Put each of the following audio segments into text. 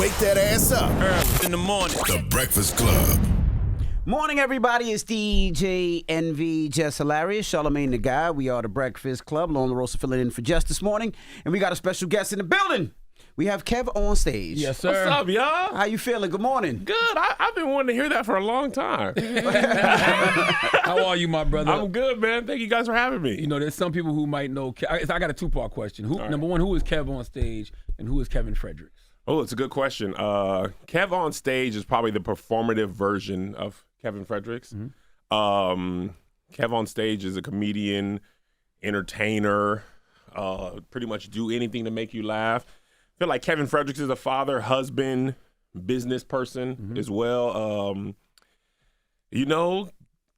wake that ass up. Early in the morning. The Breakfast Club. Morning, everybody. It's DJ NV, Jess Hilarious, Charlamagne the guy. We are the Breakfast Club. Lone LaRosa filling in for Jess this morning. And we got a special guest in the building. We have KevOnStage. Yes, sir. What's up, y'all? How you feeling? Good morning. Good. I've been wanting to hear that for a long time. How are you, my brother? I'm good, man. Thank you guys for having me. You know, there's some people who might know. I got a two-part question. Number one, who is KevOnStage, and who is Kevin Fredericks? Oh, it's a good question. KevOnStage is probably the performative version of Kevin Fredericks. Mm-hmm. KevOnStage is a comedian, entertainer, pretty much do anything to make you laugh. I feel like Kevin Fredericks is a father, husband, business person as well. You know,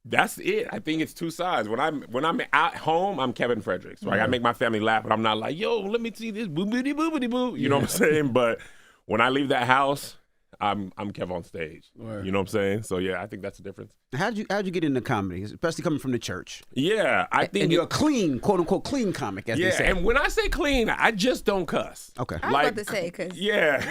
that's it. I think it's two sides. When I'm at home, I'm Kevin Fredericks. Right? I make my family laugh, but I'm not like, yo, let me see this boobity boobity boo. You know what I'm saying? But when I leave that house, I'm KevOnStage. Word. You know what I'm saying? So yeah, I think that's the difference. How'd you get into comedy, especially coming from the church? Yeah, I think And you're a clean, quote unquote, clean comic, as they say. and when I say clean, I just don't cuss. Okay. I was about to say,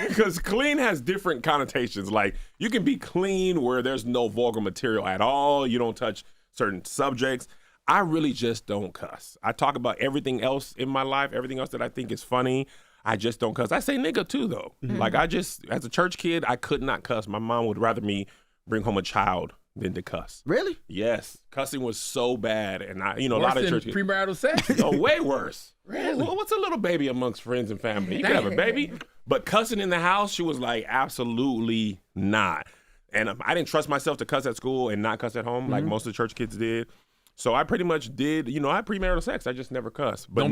because clean has different connotations. Like, you can be clean where there's no vulgar material at all. You don't touch certain subjects. I really just don't cuss. I talk about everything else in my life, everything else that I think is funny. I just don't cuss. I say nigga too, though. Like, as a church kid, I could not cuss. My mom would rather me bring home a child than to cuss. Really? Yes. Cussing was so bad. And a Worse lot of than church kids. premarital sex. Oh, way worse. Really? What's a little baby amongst friends and family? You can have a baby. But cussing in the house, she was like, absolutely not. And I didn't trust myself to cuss at school and not cuss at home like most of the church kids did. So I pretty much did, I had premarital sex. I just never cussed. But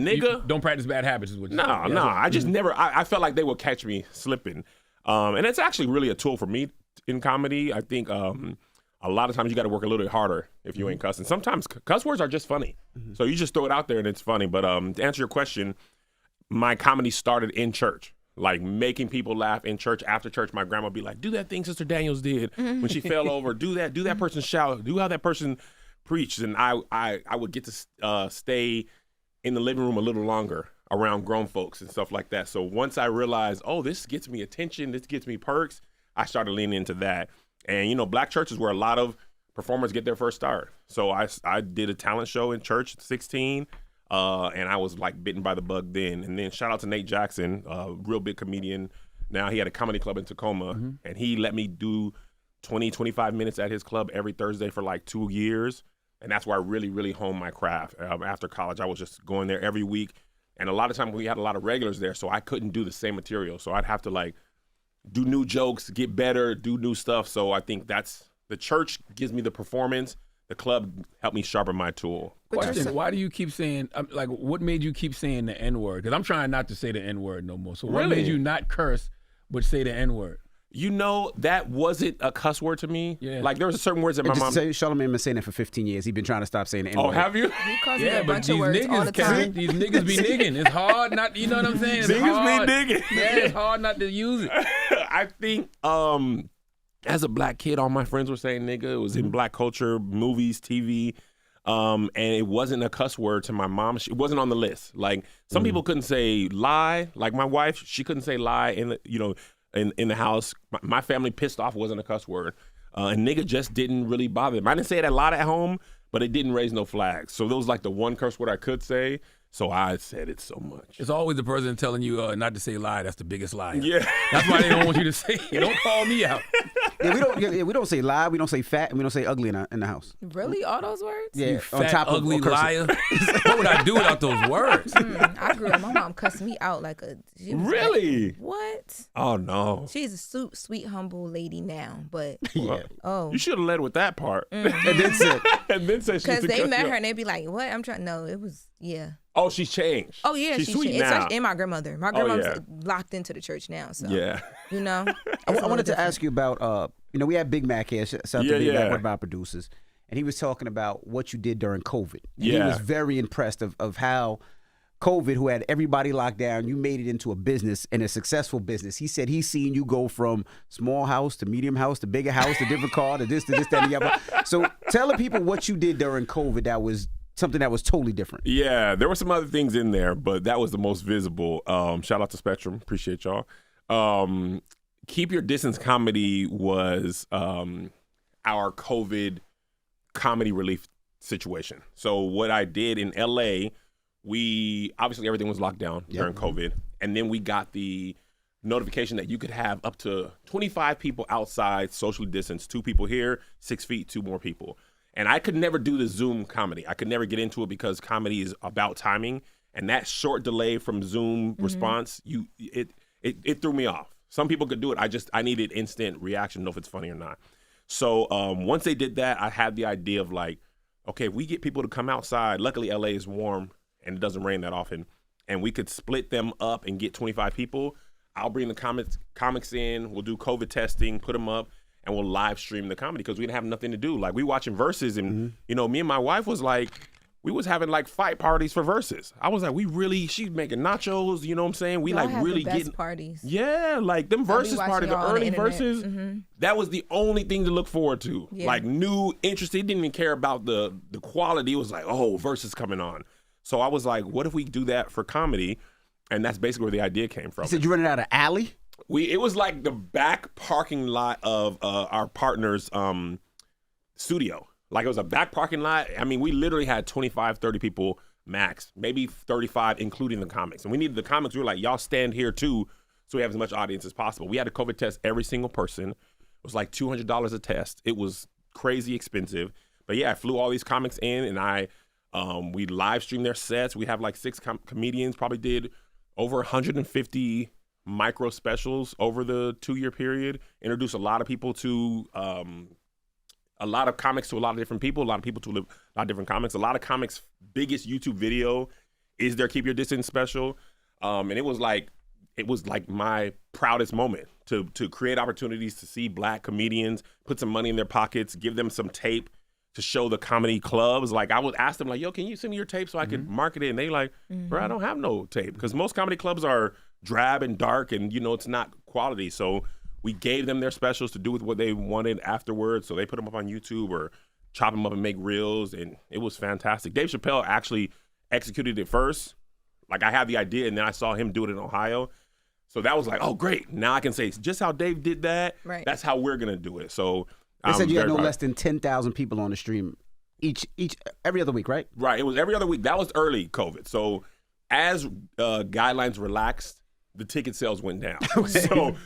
don't practice bad habits is what you're saying. No. I just never, I felt like they would catch me slipping. And it's actually really a tool for me in comedy. I think a lot of times you got to work a little bit harder if you ain't cussing. Sometimes cuss words are just funny. So you just throw it out there and it's funny. But to answer your question, my comedy started in church. Like, making people laugh in church. After church, my grandma would be like, do that thing Sister Daniels did when she fell over. Do that person shout. Do how that person preached. And I would get to stay in the living room a little longer around grown folks and stuff like that. So once I realized, this gets me attention, this gets me perks, I started leaning into that. And, black church is where a lot of performers get their first start. So I did a talent show in church at 16. And I was like bitten by the bug then. And then shout out to Nate Jackson, a real big comedian. Now he had a comedy club in Tacoma, and he let me do 20, 25 minutes at his club every Thursday for like 2 years. And that's where I really, really honed my craft. After college, I was just going there every week. And a lot of times we had a lot of regulars there, so I couldn't do the same material. So I'd have to like do new jokes, get better, do new stuff. So I think the church gives me the performance. The club helped me sharpen my tool. Question: why do you keep saying, what made you keep saying the N-word? Because I'm trying not to say the N-word no more. So what made you not curse but say the N-word? That wasn't a cuss word to me. Yeah. Like, there was certain words that my mom... Charlamagne been saying that for 15 years. He's been trying to stop saying the N-word. Oh, have you? He calls me a But bunch these of words all the time. these niggas be nigging. It's hard not, you know what I'm saying? It's hard. Niggas be nigging. Yeah, it's hard not to use it. I think as a black kid, all my friends were saying nigga. It was in black culture, movies, TV. And it wasn't a cuss word to my mom. It wasn't on the list. Like, some people couldn't say lie. Like, my wife, she couldn't say lie in the house. My family, pissed off wasn't a cuss word. And nigga just didn't really bother them. I didn't say it a lot at home, but it didn't raise no flags. So that was like the one curse word I could say. So I said it so much. It's always the person telling you not to say lie. That's the biggest lie. Yeah. That's why they don't want you to say it. Don't call me out. We don't say lie, we don't say fat, and we don't say ugly in the house. Really? All those words? Yeah, You fat, ugly cursing. liar. What would I do without those words? I grew up, my mom cussed me out like she was Really? like, what? Oh, no. She's a sweet, humble lady now, but Well, you should have led with that part. And then said, she because used to they cuss met you her out. and they'd be like, what? it was, Oh, she's changed. Oh, yeah, she's sweet changed. now. Especially, and my grandmother. My grandmother's yeah. locked into the church now, so, Yeah. I wanted to ask you about, we had Big Mack here, shout out to Big Mack, one of our producers, and he was talking about what you did during COVID. And he was very impressed of how COVID, who had everybody locked down, you made it into a business and a successful business. He said he's seen you go from small house to medium house to bigger house to different car to this, that, and the other. So tell the people what you did during COVID that was something that was totally different. Yeah, there were some other things in there, but that was the most visible. Shout out to Spectrum. Appreciate y'all. Keep Your Distance Comedy was our COVID comedy relief situation. So what I did in LA, obviously everything was locked down during COVID, and then we got the notification that you could have up to 25 people outside, socially distanced, 2 people here, 6 feet, 2 more people. And I could never do the Zoom comedy. I could never get into it because comedy is about timing, and that short delay from Zoom response, it threw me off. Some people could do it. I needed instant reaction to know if it's funny or not. So once they did that, I had the idea of like, okay, if we get people to come outside, luckily LA is warm and it doesn't rain that often, and we could split them up and get 25 people, I'll bring the comics in, we'll do COVID testing, put them up, and we'll live stream the comedy because we didn't have nothing to do. Like, we watching Versus, and, you know, me and my wife was like, we was having like fight parties for Versus. I was like, she's making nachos, you know what I'm saying? We Y'all like have really the best getting parties. Yeah, like them Versus parties, the early Versus, that was the only thing to look forward to. Yeah. Like, new, interested, didn't even care about the quality. It was like, oh, Versus coming on. So I was like, what if we do that for comedy? And that's basically where the idea came from. You said you rented out an alley? It was like the back parking lot of our partner's studio. Like, it was a back parking lot. I mean, we literally had 25, 30 people max, maybe 35, including the comics. And we needed the comics. We were like, y'all stand here too, so we have as much audience as possible. We had to COVID test every single person. It was like $200 a test. It was crazy expensive. But yeah, I flew all these comics in, and we live streamed their sets. We have like 6 comedians, probably did over 150 micro specials over the 2-year period. Introduced a lot of people to a lot of comics to a lot of different people, a lot of people to a lot of different comics. A lot of comics' biggest YouTube video is their Keep Your Distance special. And it was like my proudest moment to create opportunities to see Black comedians, put some money in their pockets, give them some tape to show the comedy clubs. Like, I would ask them, like, yo, can you send me your tape so I could market it? And they like, bro, I don't have no tape. Because most comedy clubs are drab and dark and, you know, it's not quality. So we gave them their specials to do with what they wanted afterwards. So they put them up on YouTube or chop them up and make reels. And it was fantastic. Dave Chappelle actually executed it first. Like, I had the idea, and then I saw him do it in Ohio. So that was like, oh, great. Now I can say, just how Dave did that, that's how we're going to do it. So they said you had no less than 10,000 people on the stream every other week, right? Right. It was every other week. That was early COVID. So as guidelines relaxed, the ticket sales went down. So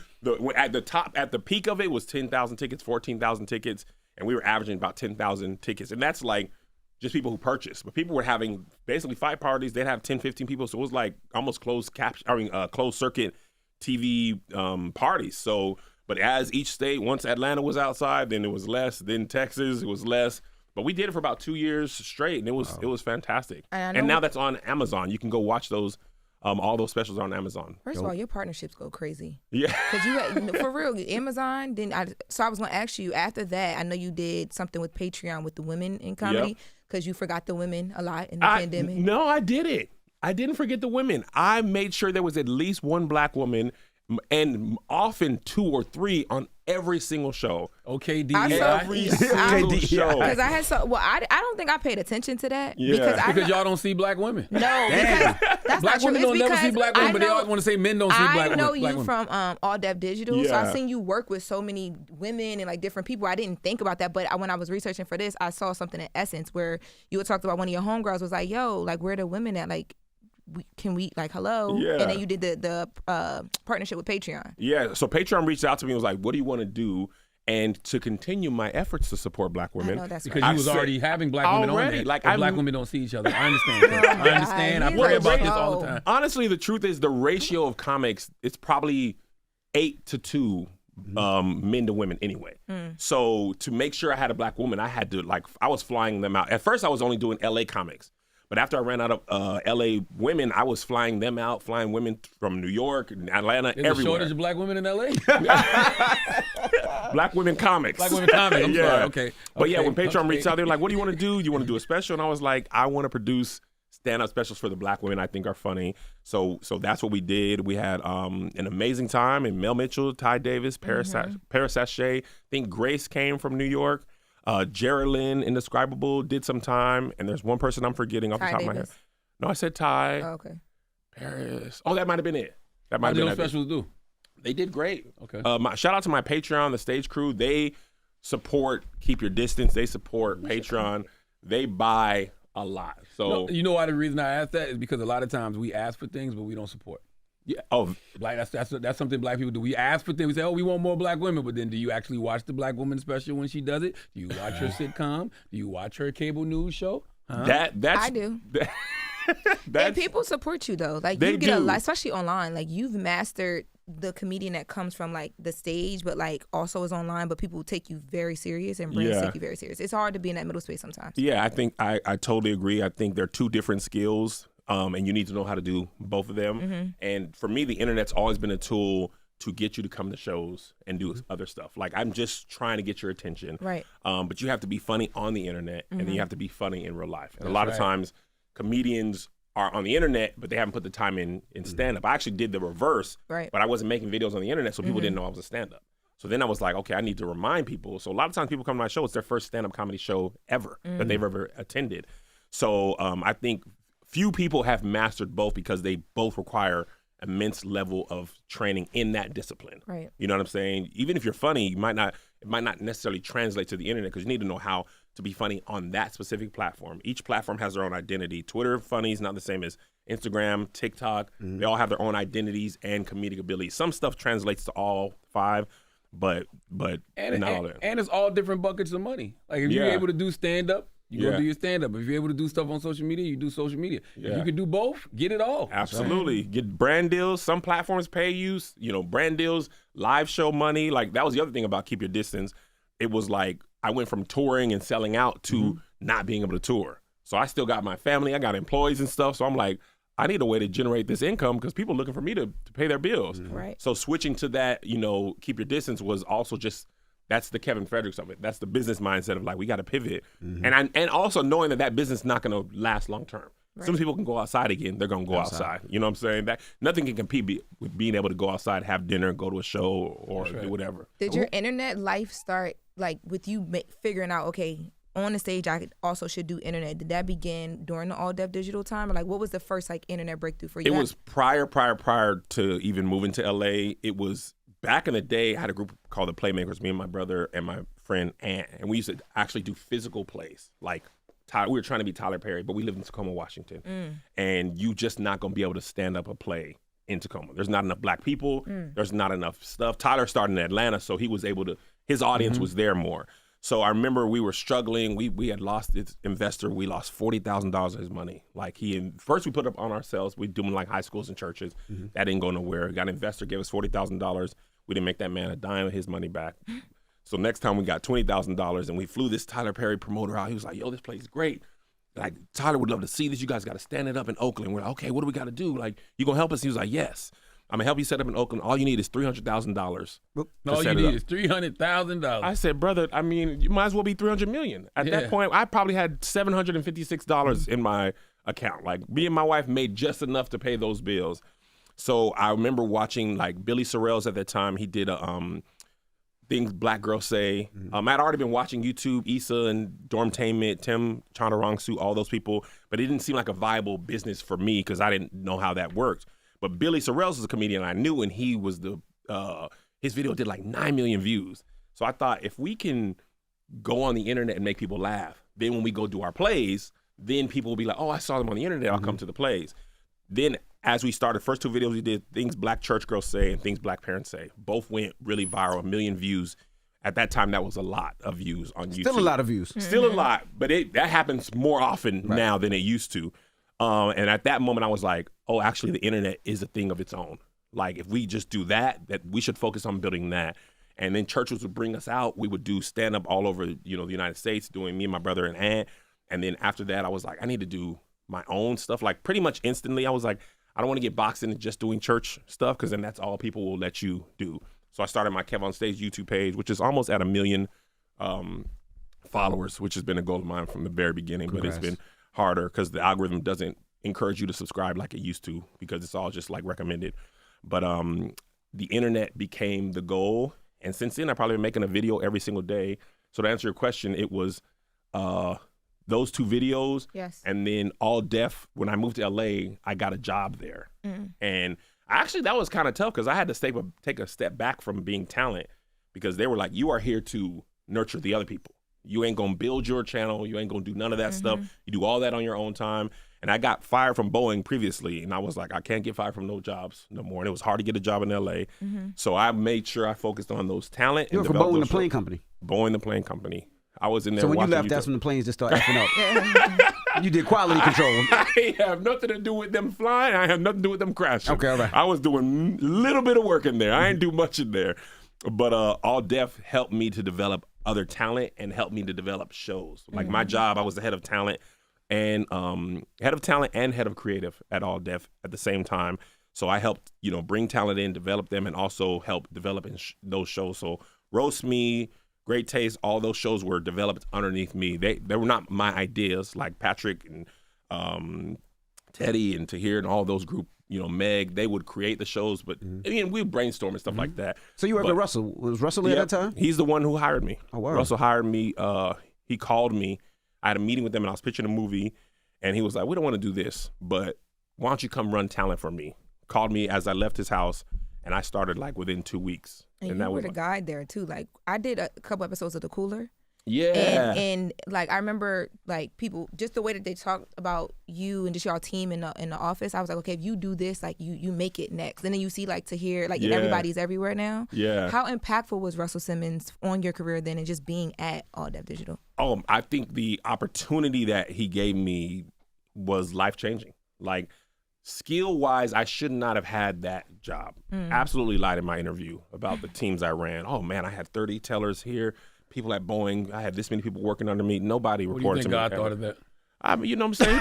at the peak of it was 10,000 tickets, 14,000 tickets, and we were averaging about 10,000 tickets. And that's like just people who purchased. But people were having basically fight parties. They'd have 10, 15 people. So it was like almost closed circuit TV parties. So, but as each state, once Atlanta was outside, then it was less. Then Texas, it was less. But we did it for about 2 years straight, and it was fantastic. And now that's on Amazon. You can go watch those. All those specials are on Amazon. First of all, your partnerships go crazy. Yeah. Because for real, Amazon, so I was going to ask you, after that, I know you did something with Patreon with the women in comedy, because you forgot the women a lot in the pandemic. No, I didn't. I didn't forget the women. I made sure there was at least one Black woman, and often 2 or 3 on every single show. OKD. Every single show. Because I don't think I paid attention to that. Yeah. Because y'all don't see Black women. No, because that's Black not women true. don't never see Black women, but they always want to say men don't see Black women. I know you from All Deaf Digital, so Yeah. I've seen you work with so many women and like different people. I didn't think about that, but when I was researching for this, I saw something in Essence where you had talked about one of your homegirls was like, yo, like, where are the women at? Like, can we, like, hello? Yeah. And then you did the partnership with Patreon. Yeah, so Patreon reached out to me and was like, what do you want to do? And to continue my efforts to support Black women. I know, that's because right. you was already having Black women on there. Like, Black women don't see each other. I understand. I understand. I pray about this all the time. Honestly, the truth is the ratio of comics, it's probably 8 to 2 men to women anyway. So to make sure I had a Black woman, I had to, like, I was flying them out. At first, I was only doing LA comics. But after I ran out of LA women, I was flying them out, flying women from New York, Atlanta, There's everywhere. a shortage of Black women in LA? Black women comics. Black women comics. I'm sorry. Okay. But yeah, when Patreon reached out, they were like, what do you want to do? Do you want to do a special? And I was like, I want to produce stand-up specials for the Black women I think are funny. So that's what we did. We had an amazing time. And Mel Mitchell, Ty Davis, Paris Sachet. I think Grace came from New York. Geraldine, Indescribable, did some time. And there's one person I'm forgetting off the top of my head. No, I said Ty. Oh, okay. Paris. Oh, that might have been it. That might have been those specials do? They did great. Okay. Shout out to my Patreon, the stage crew. They support Keep Your Distance. They support Patreon. They buy a lot. So you know why the reason I ask that is because a lot of times we ask for things, but we don't support. yeah. Oh, Like that's something black people do. We ask for things. We say, "Oh, we want more black women," but then do you actually watch the black woman special when she does it? Do you watch her sitcom? Do you watch her cable news show? Huh? that's I do. And That's, people support you though. Like They you get a do. lot, especially online. Like you've mastered the comedian that comes from like the stage, but like also is online. But people take you very serious and brands take you very serious. It's hard to be in that middle space sometimes. yeah, I think I totally agree. I think they're two different skills, and you need to know how to do both of them. And for me, the internet's always been a tool to get you to come to shows and do other stuff. Like I'm just trying to get your attention. Right. But you have to be funny on the internet, and then you have to be funny in real life. And a lot of right. times, comedians are on the internet, but they haven't put the time in stand-up. I actually did the reverse, Right. but I wasn't making videos on the internet, so people didn't know I was a stand-up. So then I was like, okay, I need to remind people. So a lot of times people come to my show, it's their first stand-up comedy show ever that they've ever attended. So I think few people have mastered both because they both require immense level of training in that discipline. Right. You know what I'm saying? Even if you're funny, it might not necessarily translate to the internet because you need to know how to be funny on that specific platform. Each platform has their own identity. Twitter funny is not the same as Instagram, TikTok. They all have their own identities and comedic abilities. Some stuff translates to all five, but And not all that. it's all different buckets of money. Like if you're Yeah. able to do stand up, you go Yeah. do your stand up. If you're able to do stuff on social media, you do social media. If you can do both, get it all. Absolutely. Get brand deals. Some platforms pay you, brand deals, live show money. Like that was the other thing about Keep Your Distance. It was like I went from touring and selling out to not being able to tour. So I still got my family. I got employees and stuff. So I'm like, I need a way to generate this income because people are looking for me to pay their bills. Right. So switching to that, Keep Your Distance was also just, that's the Kevin Fredericks of it. That's the business mindset of like, we got to pivot. And also knowing that business is not going to last long term. Some people can go outside again. They're going to go outside. You know what I'm saying? That nothing can compete with being able to go outside, have dinner, go to a show or do whatever. Did your internet life start like with you figuring out, okay, on the stage I also should do internet? Did that begin during the all deaf digital time, or like what was the first like internet breakthrough for you? It was prior to even moving to LA. It was back in the day. I had a group called the Playmakers, me and my brother and my friend Ant, and we used to actually do physical plays. Like we were trying to be Tyler Perry, but we lived in Tacoma, Washington, and you just not gonna be able to stand up a play in Tacoma. There's not enough black people. There's not enough stuff. Tyler started in Atlanta, so he was able to. His audience was there more. So I remember we were struggling. We had lost this investor. We lost $40,000 of his money. Like first we put it up on ourselves. We doing like high schools and churches. That didn't go nowhere. Got an investor, gave us $40,000. We didn't make that man a dime of his money back. So next time we got $20,000 and we flew this Tyler Perry promoter out. He was like, yo, this place is great. Like Tyler would love to see this. You guys got to stand it up in Oakland. We're like, okay, what do we got to do? Like, you gonna help us? He was like, yes. I'm gonna help you set up in Oakland. All you need is $300,000. All you need is $300,000. I said, brother, I mean, you might as well be $300 million. At that point, I probably had $756 in my account. Like, me and my wife made just enough to pay those bills. So I remember watching like Billy Sorrells at that time. He did Things Black Girls Say. I'd already been watching YouTube, Issa and Dormtainment, Tim Chantarangsu, all those people, but it didn't seem like a viable business for me because I didn't know how that worked. But Billy Sorrells was a comedian I knew, and he was his video did like 9 million views. So I thought if we can go on the internet and make people laugh, then when we go do our plays, then people will be like, oh, I saw them on the internet, I'll come to the plays. Then as we started, first two videos we did, Things Black Church Girls Say and Things Black Parents Say, both went really viral, 1 million views. At that time, that was a lot of views on YouTube. Still a lot of views. Still a lot, but that happens more often now than it used to. And at that moment, I was like, oh, actually, the internet is a thing of its own. Like, if we just do that we should focus on building that. And then churches would bring us out. We would do stand-up all over, the United States, doing me and my brother and Aunt. And then after that, I was like, I need to do my own stuff. Like, pretty much instantly, I was like, I don't want to get boxed into just doing church stuff because then that's all people will let you do. So I started my KevOnStage YouTube page, which is almost at 1 million followers, which has been a goal of mine from the very beginning. Congrats. But it's been harder because the algorithm doesn't encourage you to subscribe like it used to because it's all just like recommended. But the internet became the goal. And since then, I've probably been making a video every single day. So to answer your question, it was those 2 videos. Yes. And then All Deaf, when I moved to LA, I got a job there. And Actually, that was kind of tough because I had to take a step back from being talent because they were like, you are here to nurture the other people. You ain't going to build your channel. You ain't going to do none of that stuff. You do all that on your own time. And I got fired from Boeing previously, and I was like, I can't get fired from no jobs no more. And it was hard to get a job in L.A. So I made sure I focused on those talent. You were for Boeing, the plane company? Boeing, the plane company. I was in there. So when you left, that's when the planes just started effing up. You did quality control. I have nothing to do with them flying. I have nothing to do with them crashing. Okay, all right. I was doing a little bit of work in there. I ain't do much in there. But All Def helped me to develop other talent and helped me to develop shows. Like my job, I was the head of talent and head of creative at All Def at the same time. So I helped, bring talent in, develop them, and also help develop those shows. So Roast Me, Great Taste, all those shows were developed underneath me. They were not my ideas, like Patrick and Teddy and Tahir and all those group, Meg, they would create the shows, but we would brainstorm and stuff like that. So you worked with Russell. Was Russell there at that time? He's the one who hired me. Oh, wow. Russell hired me. He called me. I had a meeting with him, and I was pitching a movie, and he was like, we don't want to do this, but why don't you come run talent for me? Called me as I left his house, and I started like within 2 weeks. And you were the guide there too. Like I did a couple episodes of The Cooler. Yeah. And like I remember like people just the way that they talked about you and just your team in the office. I was like, okay, if you do this, like you make it next. And then you see like Tahir, like everybody's everywhere now. Yeah. How impactful was Russell Simmons on your career then and just being at All Def Digital? I think the opportunity that he gave me was life-changing. Like skill-wise, I should not have had that job. Absolutely lied in my interview about the teams I ran. Oh man, I had 30 tellers here. People at Boeing, I had this many people working under me. Nobody reported to me. What do you think God thought of that? I mean, you know what I'm saying? He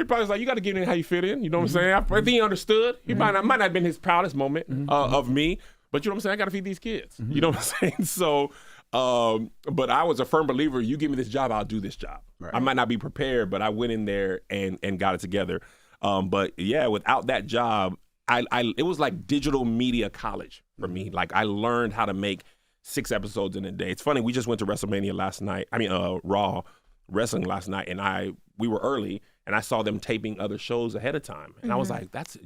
probably was like, you got to get in how you fit in. You know what I'm saying? I think he understood. He might not have been his proudest moment of me, but you know what I'm saying? I got to feed these kids. You know what I'm saying? So, but I was a firm believer, you give me this job, I'll do this job. Right. I might not be prepared, but I went in there and got it together. But yeah, without that job, it was like digital media college for me. Like I learned how to make 6 episodes in a day. It's funny, we just went to WrestleMania last night. Raw wrestling last night, and we were early, and I saw them taping other shows ahead of time, and I was like, that's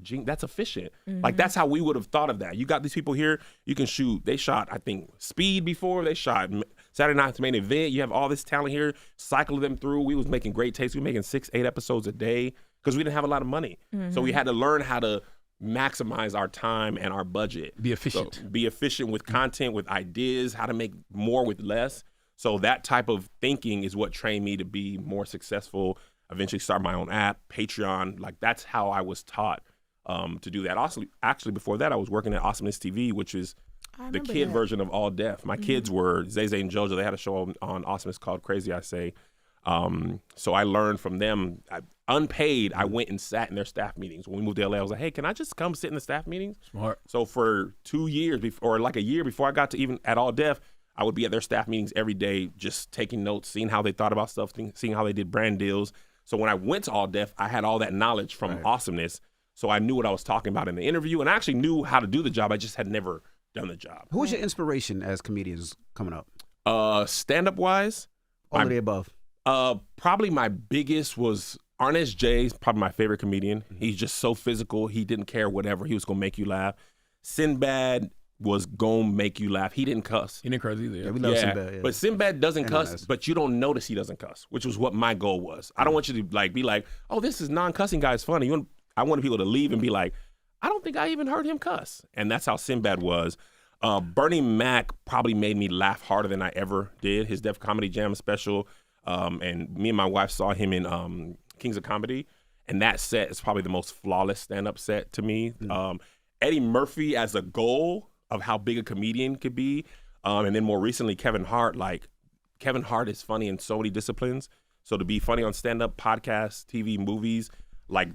efficient. Like that's how we would have thought of that. You got these people here, you can shoot. They shot, I think, Speed before. They shot Saturday Night's Main Event. You have all this talent here. Cycle them through. We was making Great Taste. We were making 6-8 episodes a day because we didn't have a lot of money, so we had to learn how to maximize our time and our budget. Be efficient. So be efficient with content, with ideas, how to make more with less. So that type of thinking is what trained me to be more successful, eventually start my own app, Patreon. Like that's how I was taught to do that. Also, actually, before that, I was working at Awesomeness TV, which is the kid version of All Def. My kids were Zay Zay and JoJo. They had a show on Awesomeness called Crazy I Say. So I learned from them. Unpaid, I went and sat in their staff meetings. When we moved to LA, I was like, hey, can I just come sit in the staff meetings? Smart. So for 2 years, or like a year before I got to even at All Def, I would be at their staff meetings every day, just taking notes, seeing how they thought about stuff, seeing how they did brand deals. So when I went to All Def, I had all that knowledge from Awesomeness. So I knew what I was talking about in the interview, and I actually knew how to do the job. I just had never done the job. Who was your inspiration as comedians coming up? Stand-up wise? All of the above. Probably my biggest was Arce J, probably my favorite comedian. He's just so physical. He didn't care whatever. He was going to make you laugh. Sinbad was going to make you laugh. He didn't cuss. He didn't cuss either. Yeah, we love Sinbad. Yeah. But Sinbad doesn't cuss, but you don't notice he doesn't cuss, which was what my goal was. I don't want you to be like, oh, this is non-cussing guy is funny. I wanted people to leave and be like, I don't think I even heard him cuss. And that's how Sinbad was. Bernie Mac probably made me laugh harder than I ever did. His Def Comedy Jam special. And me and my wife saw him in Kings of Comedy, and that set is probably the most flawless stand-up set to me. Eddie Murphy as a goal of how big a comedian could be, and then more recently Kevin Hart. Like Kevin Hart is funny in so many disciplines, so to be funny on stand-up, podcasts, TV, movies, like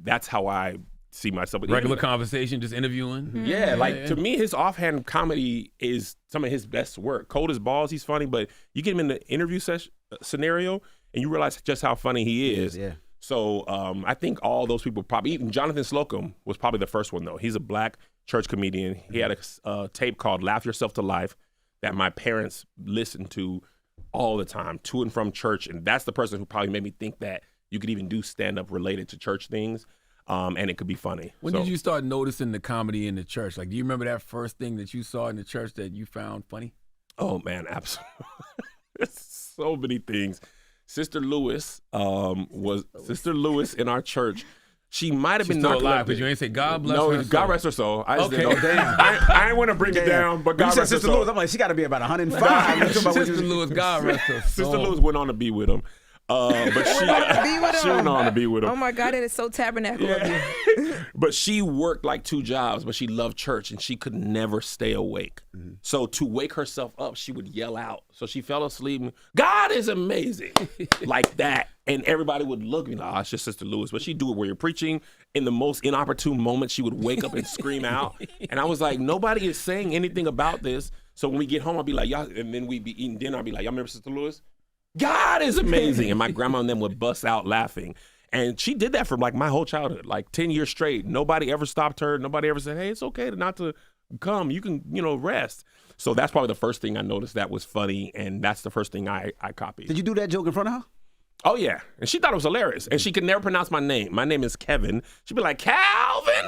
that's how I see myself. Regular conversation, just interviewing. Yeah, to me, his offhand comedy is some of his best work. Cold as balls, he's funny, but you get him in the interview scenario, and you realize just how funny he is. Yeah. So I think all those people probably, even Jonathan Slocum was probably the first one, though. He's a black church comedian. He had a tape called Laugh Yourself to Life that my parents listened to all the time, to and from church, and that's the person who probably made me think that you could even do stand-up related to church things. and it could be funny. When did you start noticing the comedy in the church? Like, do you remember that first thing that you saw in the church that you found funny? Oh man, absolutely. So many things. Sister Lewis Sister Lewis in our church. She might have been still alive, narcoleptic. but you ain't say God bless her. No, God rest her soul. I just Okay. didn't know. I didn't want to bring it down, but God You said rest her Sister soul. Lewis. I'm like, she got to be about 105. Sister Lewis, God rest her soul. Sister Lewis went on to be with him. But she went on to be with him. Oh my God, it is so tabernacle of you. But she worked like 2 jobs, but she loved church and she could never stay awake. Mm-hmm. So to wake herself up, she would yell out. So she fell asleep and, God is amazing, like that. And everybody would look and be like, oh, it's just Sister Lewis. But she'd do it where you're preaching. In the most inopportune moment, she would wake up and scream out. And I was like, nobody is saying anything about this. So when we get home, I'll be like, y'all, and then we'd be eating dinner. I'll be like, y'all remember Sister Lewis? God is amazing. And my grandma and them would bust out laughing. And she did that for like my whole childhood, like 10 years straight. Nobody ever stopped her. Nobody ever said, hey, it's okay not to come. You can, rest. So that's probably the first thing I noticed that was funny. And that's the first thing I copied. Did you do that joke in front of her? Oh, yeah. And she thought it was hilarious. And she could never pronounce my name. My name is Kevin. She'd be like, Calvin.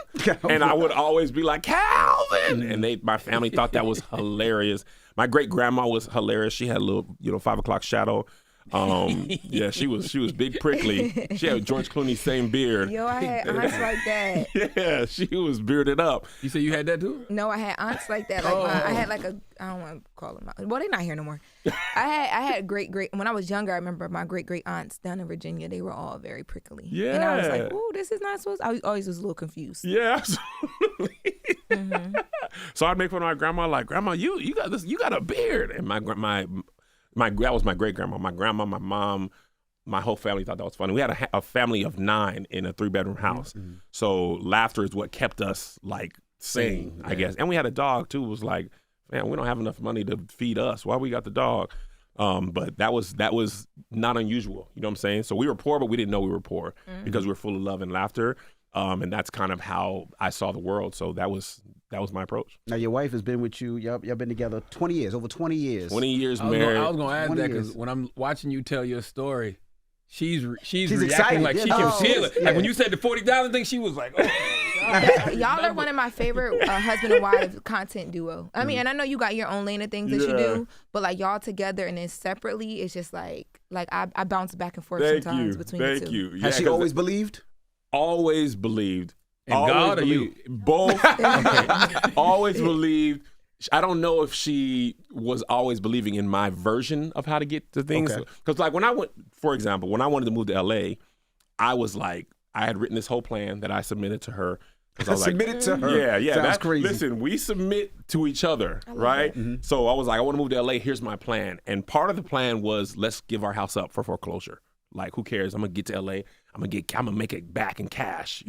And I would always be like, Calvin. And my family thought that was hilarious. My great grandma was hilarious. She had a little, 5 o'clock shadow. Yeah, she was big prickly. She had George Clooney's same beard. Yo, I had aunts like that. Yeah, she was bearded up. You said you had that too? No, I had aunts like that. Like I had like I don't want to call them out. Well, they're not here no more. I had great when I was younger. I remember my great aunts down in Virginia. They were all very prickly. Yeah, and I was like, "Ooh, this is not supposed." I always was a little confused. Yeah, absolutely. Mm-hmm. So I'd make fun of my grandma, like, Grandma, you got this, you got a beard, and that was my great grandma, my grandma, my mom, my whole family thought that was funny. We had a family of 9 in a 3-bedroom house, so laughter is what kept us like sane, I guess. And we had a dog too. It was like, man, we don't have enough money to feed us. Why we got the dog? But that was not unusual. You know what I'm saying? So we were poor, but we didn't know we were poor because we were full of love and laughter. And that's kind of how I saw the world. So that was my approach. Now, your wife has been with you. Y'all been together 20 years, over 20 years. 20 years married. I was going to ask that because when I'm watching you tell your story, she's reacting excited. Like she can feel it. Like when you said the 40,000 thing, she was like, oh. Y'all are one of my favorite husband and wife content duo. I mean, and I know you got your own lane of things that you do, but like y'all together and then separately, it's just like I bounce back and forth sometimes between the two. Thank you. Has she always believed? Always believed. In God or you? Both. Always believed. I don't know if she was always believing in my version of how to get to things. Because like when I went, for example, when I wanted to move to LA, I was like, I had written this whole plan that I submitted to her. I was submitted to her? Yeah. Sounds crazy. Listen, we submit to each other, right? So I was like, I want to move to LA. Here's my plan. And part of the plan was, let's give our house up for foreclosure. Like, who cares? I'm gonna get to LA. I'm gonna make it back in cash.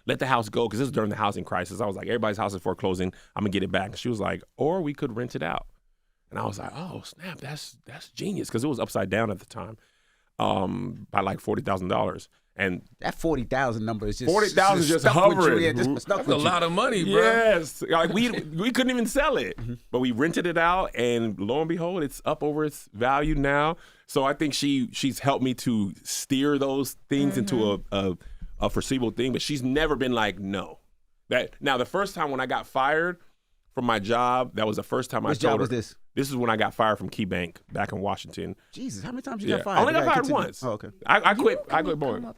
Let the house go, because this is during the housing crisis. I was like, everybody's house is foreclosing. I'm gonna get it back. And she was like, or we could rent it out. And I was like, oh snap, that's genius, because it was upside down at the time, by like $40,000. And that 40,000 number is just 40,000 just hovering. That's a lot of money, bro. Yes, like we couldn't even sell it, but we rented it out, and lo and behold, it's up over its value now. So I think she's helped me to steer those things into a foreseeable thing. But she's never been like, no. Now the first time when I got fired from my job, that was the first time I told her. Which job was this? This is when I got fired from KeyBank back in Washington. Jesus, how many times you got fired? I only got fired once. Oh, okay. I quit boring.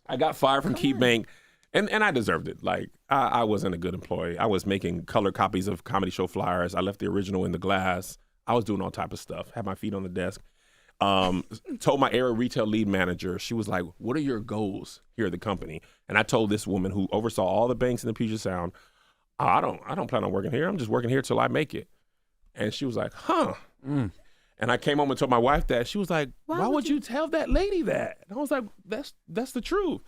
I got fired from KeyBank, and I deserved it. Like, I wasn't a good employee. I was making color copies of comedy show flyers. I left the original in the glass. I was doing all type of stuff. Had my feet on the desk. Told my area retail lead manager, she was like, what are your goals here at the company? And I told this woman who oversaw all the banks in the Puget Sound, I don't plan on working here. I'm just working here till I make it. And she was like, huh. And I came home and told my wife that. She was like, why would you tell that lady that? And I was like, that's the truth.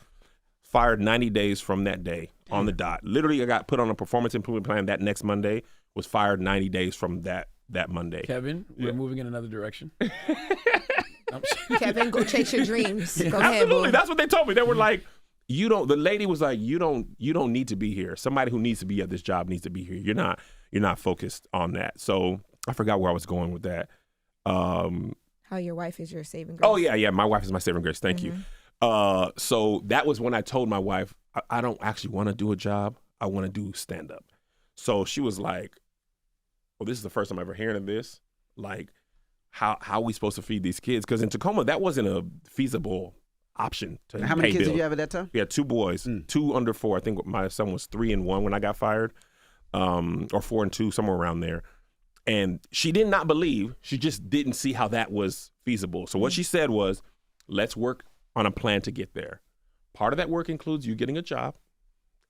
Fired 90 days from that day on the dot. Literally, I got put on a performance improvement plan that next Monday, was fired 90 days from that Monday. Kevin, we're moving in another direction. Kevin, go chase your dreams. Go ahead, Absolutely. boo. That's what they told me. They were like, the lady was like, you don't need to be here. Somebody who needs to be at this job needs to be here. You're not focused on that. So I forgot where I was going with that. How your wife is your saving grace. Oh yeah. My wife is my saving grace. Thank you. So that was when I told my wife, I don't actually want to do a job. I want to do stand-up. So she was like, well, this is the first time I'm ever hearing of this. Like, how are we supposed to feed these kids? Because in Tacoma, that wasn't a feasible option to How many pay kids bills. did you have at that time? We had 2 boys, 2 under 4. I think my son was 3 and 1 when I got fired, or 4 and 2, somewhere around there. And she did not believe. She just didn't see how that was feasible. So what she said was, let's work on a plan to get there. Part of that work includes you getting a job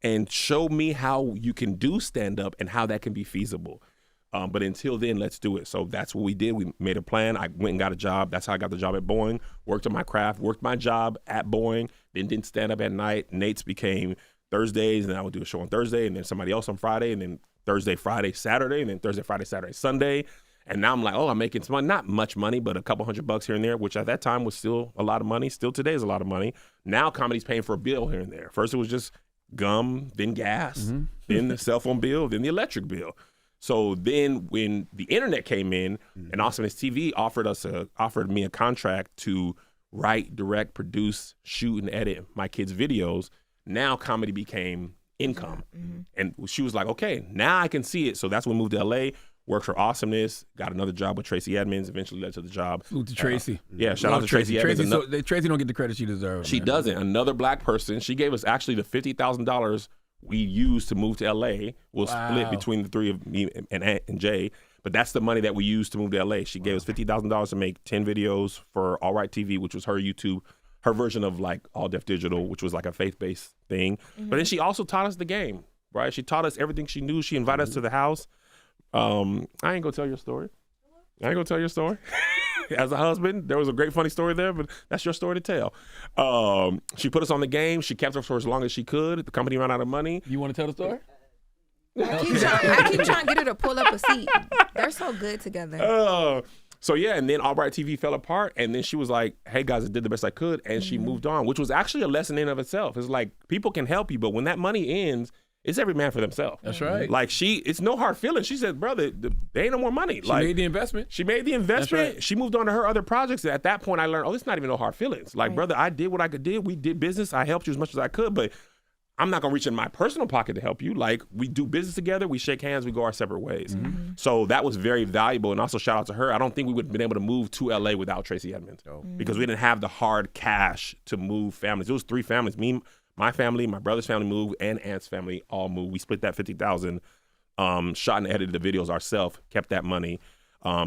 and show me how you can do stand-up and how that can be feasible. But until then, let's do it. So that's what we did. We made a plan. I went and got a job. That's how I got the job at Boeing. Worked on my craft, worked my job at Boeing, then didn't stand up at night. Nate's became Thursdays, and I would do a show on Thursday, and then somebody else on Friday, and then Thursday, Friday, Saturday, and then Thursday, Friday, Saturday, Sunday. And now I'm like, oh, I'm making some money. Not much money, but a couple $100 here and there, which at that time was still a lot of money. Still today is a lot of money. Now comedy's paying for a bill here and there. First it was just gum, then gas, then the cell phone bill, then the electric bill. So then when the internet came in and Awesomeness TV offered me a contract to write, direct, produce, shoot, and edit my kids' videos, now comedy became income. And she was like, okay, now I can see it. So that's when we moved to LA, worked for Awesomeness, got another job with Tracy Edmonds, eventually led to the job. Salute to Tracy. Yeah, shout out to Tracy Edmonds. Tracy don't get the credit she deserves. She doesn't. Another black person. She gave us actually the $50,000 we used to move to LA. We'll split between the 3 of me and Jay, but that's the money that we used to move to LA. She gave us $50,000 to make 10 videos for All Right TV, which was her YouTube, her version of like All Deaf Digital, which was like a faith-based thing. But then she also taught us the game, right? She taught us everything she knew. She invited us to the house. I ain't gonna tell your story. As a husband, there was a great funny story there, but that's your story to tell. She put us on the game. She kept us for as long as she could. The company ran out of money. You want to tell the story? I keep trying to get her to pull up a seat. They're so good together. So yeah, and then All Right TV fell apart, and then she was like, hey guys, I did the best I could, and she moved on, which was actually a lesson in of itself. It's like, people can help you, but when that money ends, it's every man for themselves. That's right. Like it's no hard feelings. She said, brother, there ain't no more money. She made the investment. She made the investment. That's right. She moved on to her other projects. And at that point, I learned, it's not even no hard feelings. Like, brother, I did what I could do. We did business. I helped you as much as I could, but I'm not going to reach in my personal pocket to help you. Like, we do business together. We shake hands. We go our separate ways. So that was very valuable. And also shout out to her. I don't think we would have been able to move to LA without Tracy Edmonds because we didn't have the hard cash to move families. It was 3 families. Me, my family, my brother's family moved, and Aunt's family all moved. We split that $50,000, shot and edited the videos ourselves, kept that money,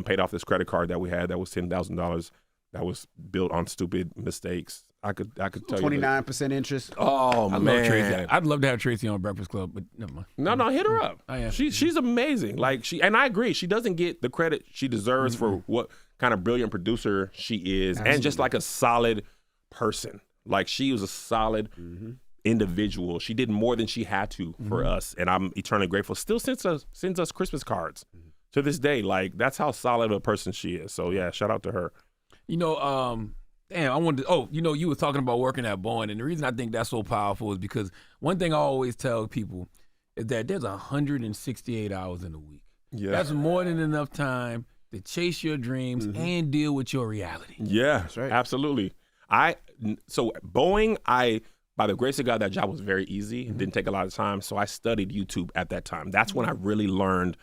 paid off this credit card that we had that was $10,000 that was built on stupid mistakes. I could tell 29% interest. Oh, I man. love Tracy. I'd love to have Tracy on Breakfast Club, but never mind. No, hit her up. Oh, yeah. She's amazing. Like and I agree, she doesn't get the credit she deserves for what kind of brilliant producer she is, and just like a solid person. Like, she was a solid individual. She did more than she had to for us, and I'm eternally grateful. Still sends us Christmas cards to this day. Like, that's how solid of a person she is. So yeah, shout out to her. You know, damn, I wanted to, you were talking about working at Boeing, and the reason I think that's so powerful is because one thing I always tell people is that there's 168 hours in a week. Yeah. That's more than enough time to chase your dreams and deal with your reality. Yeah, That's right. Absolutely. So Boeing, by the grace of God, that job was very easy. It didn't take a lot of time. So I studied YouTube at that time. That's when I really learned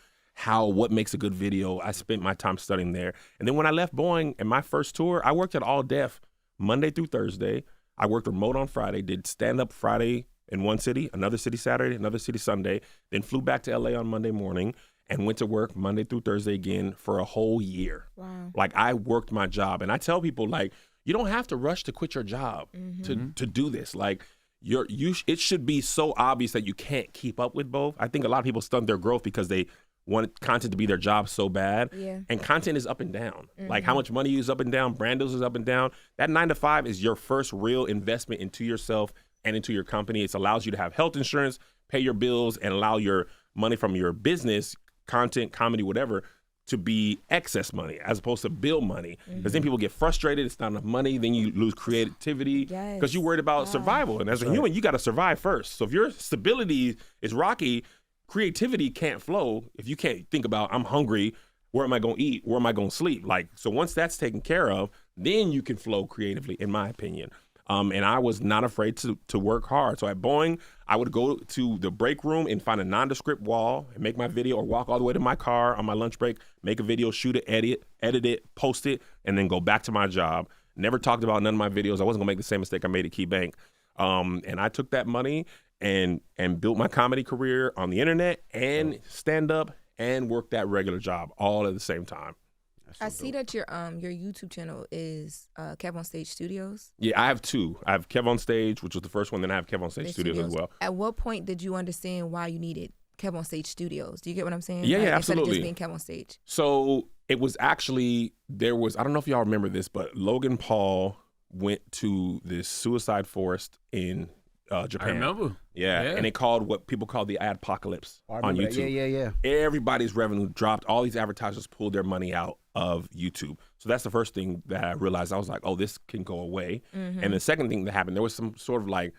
what makes a good video. I spent my time studying there. And then when I left Boeing and my first tour, I worked at All Deaf Monday through Thursday. I worked remote on Friday, did stand-up Friday in one city, another city Saturday, another city Sunday, then flew back to LA on Monday morning and went to work Monday through Thursday again for a whole year. Wow. Like, I worked my job. And I tell people, like, you don't have to rush to quit your job to do this. Like, it should be so obvious that you can't keep up with both. I think a lot of people stunt their growth because they want content to be their job so bad. Yeah. And content is up and down. Like, how much money you use up and down, brand deals is up and down. That 9 to 5 is your first real investment into yourself and into your company. It allows you to have health insurance, pay your bills, and allow your money from your business, content, comedy, whatever, to be excess money as opposed to bill money. Because then people get frustrated, it's not enough money, then you lose creativity because you're worried about survival. And as a human, you got to survive first. So if your stability is rocky, creativity can't flow if you can't think about, I'm hungry, where am I going to eat, where am I going to sleep? Like, so once that's taken care of, then you can flow creatively, in my opinion. And I was not afraid to work hard. So at Boeing, I would go to the break room and find a nondescript wall and make my video, or walk all the way to my car on my lunch break, make a video, shoot it, edit it, post it, and then go back to my job. Never talked about none of my videos. I wasn't gonna make the same mistake I made at KeyBank. And I took that money and built my comedy career on the internet and stand up and work that regular job all at the same time. I see that your YouTube channel is KevOnStage Studios. Yeah, I have two. I have KevOnStage, which was the first one, then I have KevOnStage Studios as well. At what point did you understand why you needed KevOnStage Studios? Do you get what I'm saying? Yeah, yeah, absolutely. Instead of just being KevOnStage. So it was actually, I don't know if y'all remember this, but Logan Paul went to this suicide forest in Japan. I remember. Yeah, and they called what people call the adpocalypse on YouTube. Yeah. Everybody's revenue dropped. All these advertisers pulled their money out of YouTube. So that's the first thing that I realized. I was like, oh, this can go away. Mm-hmm. And the second thing that happened, there was some sort of like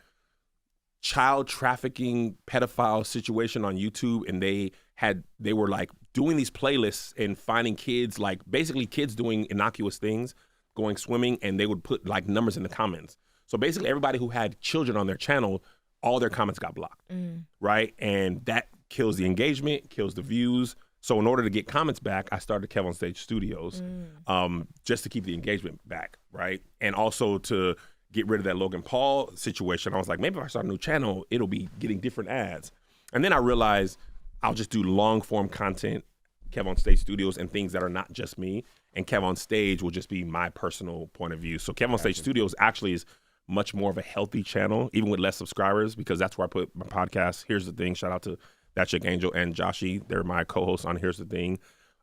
child trafficking pedophile situation on YouTube, and they were like doing these playlists and finding kids, like basically kids doing innocuous things, going swimming, and they would put like numbers in the comments. So basically everybody who had children on their channel, all their comments got blocked, right? And that kills the engagement, kills the views. So in order to get comments back, I started KevOnStage Studios just to keep the engagement back, right? And also to get rid of that Logan Paul situation. I was like, maybe if I start a new channel, it'll be getting different ads. And then I realized I'll just do long form content, KevOnStage Studios, and things that are not just me. And KevOnStage will just be my personal point of view. So KevOnStage Studios actually is much more of a healthy channel, even with less subscribers, because that's where I put my podcast. Here's the Thing. Shout out to That Chick Angel and Joshy. They're my co-hosts on Here's the Thing.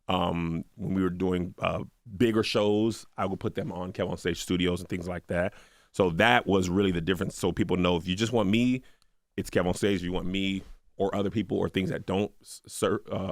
When we were doing bigger shows, I would put them on KevOnStage Studios and things like that. So that was really the difference. So people know if you just want me, it's KevOnStage. If you want me or other people or things that don't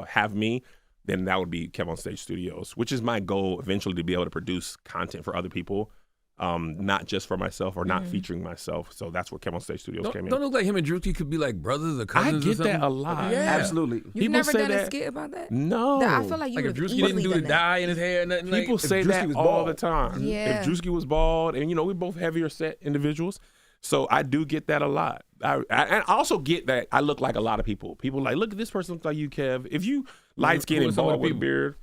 have me, then that would be KevOnStage Studios, which is my goal eventually, to be able to produce content for other people. Not just for myself or not featuring myself. So that's where KevOnStage Studios came in. Don't look like him and Drewski could be like brothers or cousins. I get or that a lot. Yeah. Absolutely. You've People never say done a that. skit about that? No. I feel like you Like if would have Drewski didn't easily do the done that. dye in his hair or nothing. People say Drewski that was all bald. the time. Yeah. If Drewski was bald, and we're both heavier set individuals. So I do get that a lot. I also get that I look like a lot of people. People like, look at this person looks like you, Kev. If you light skinned and bald with a beard,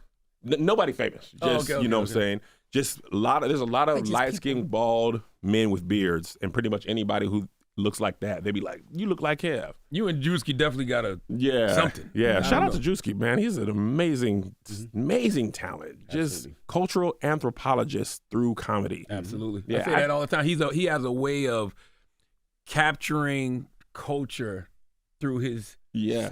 nobody famous. Just, you know what I'm saying? Just there's a lot of light skinned, bald men with beards, and pretty much anybody who looks like that, they be like, you look like Kev. You and Drewski definitely got something. Yeah. Shout out to Drewski, man. He's an amazing talent. Just cultural anthropologist through comedy. Absolutely. Yeah, I say that all the time. He has a way of capturing culture through his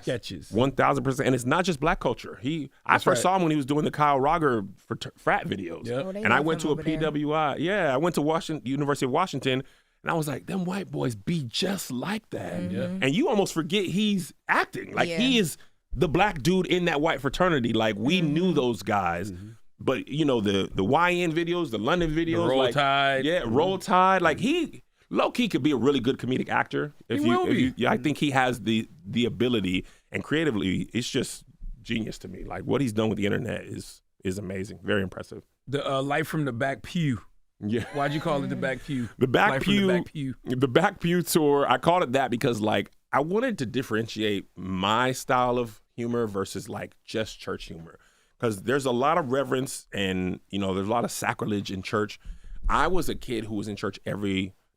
sketches. 1,000%. And it's not just black culture. I first saw him when he was doing the Kyle Roger for frat videos. Yep. Oh, And I went to a PWI. Yeah, I went to University of Washington, and I was like, them white boys be just like that. Mm-hmm. And you almost forget he's acting. Like, he is the black dude in that white fraternity. Like, we knew those guys. But, the YN videos, the London videos. The Roll Tide. Yeah, Roll Tide. Like, he low-key could be a really good comedic actor. I think he has the ability, and creatively, it's just genius to me. Like, what he's done with the internet is amazing. Very impressive. The Life from the Back Pew. Yeah. Why'd you call it the Back Pew? The Back Life Pew. From the Back Pew. The Back Pew tour, I called it that because, like, I wanted to differentiate my style of humor versus, like, just church humor. Because there's a lot of reverence and, there's a lot of sacrilege in church. I was a kid who was in church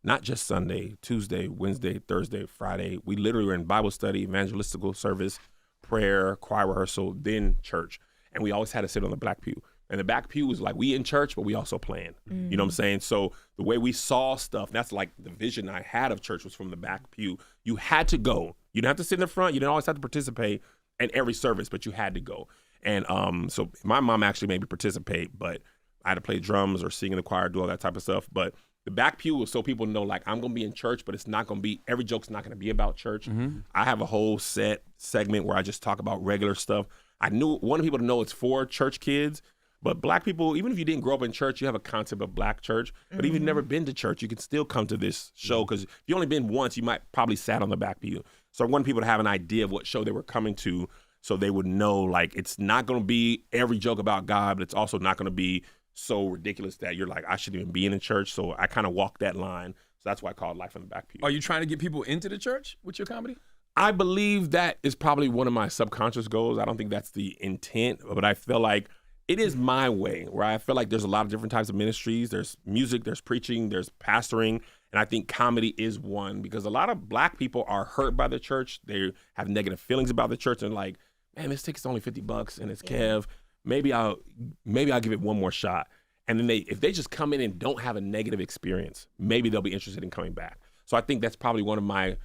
not just Sunday, Tuesday, Wednesday, Thursday, Friday. We literally were in Bible study, evangelistical service, prayer, choir rehearsal, then church. And we always had to sit on the back pew. And the back pew was like, we in church, but we also playing. You know what I'm saying? So the way we saw stuff, that's like the vision I had of church was from the back pew. You had to go. You didn't have to sit in the front. You didn't always have to participate in every service, but you had to go. And so my mom actually made me participate, but I had to play drums or sing in the choir, do all that type of stuff. But the back pew was so people know, like, I'm going to be in church, but it's not going to be, every joke's not going to be about church. I have a whole segment where I just talk about regular stuff. I wanted people to know it's for church kids, but black people, even if you didn't grow up in church, you have a concept of black church. But even if you've never been to church, you can still come to this show, because if you only been once, you might probably sat on the back pew. So I wanted people to have an idea of what show they were coming to, so they would know, like, it's not going to be every joke about God, but it's also not going to be so ridiculous that you're like, I shouldn't even be in a church. So I kind of walk that line So that's why I call it Life in the Back Pew. Are you trying to get people into the church with your comedy? I believe that is probably one of my subconscious goals. I don't think that's the intent, but I feel like it is my way, where I feel like there's a lot of different types of ministries. There's music, there's preaching, there's pastoring, and I think comedy is one, because a lot of Black people are hurt by the church. They have negative feelings about the church and like, man, this ticket's only $50 and it's Kev. Maybe I'll give it one more shot. And then if they just come in and don't have a negative experience, maybe they'll be interested in coming back. So I think that's probably one of my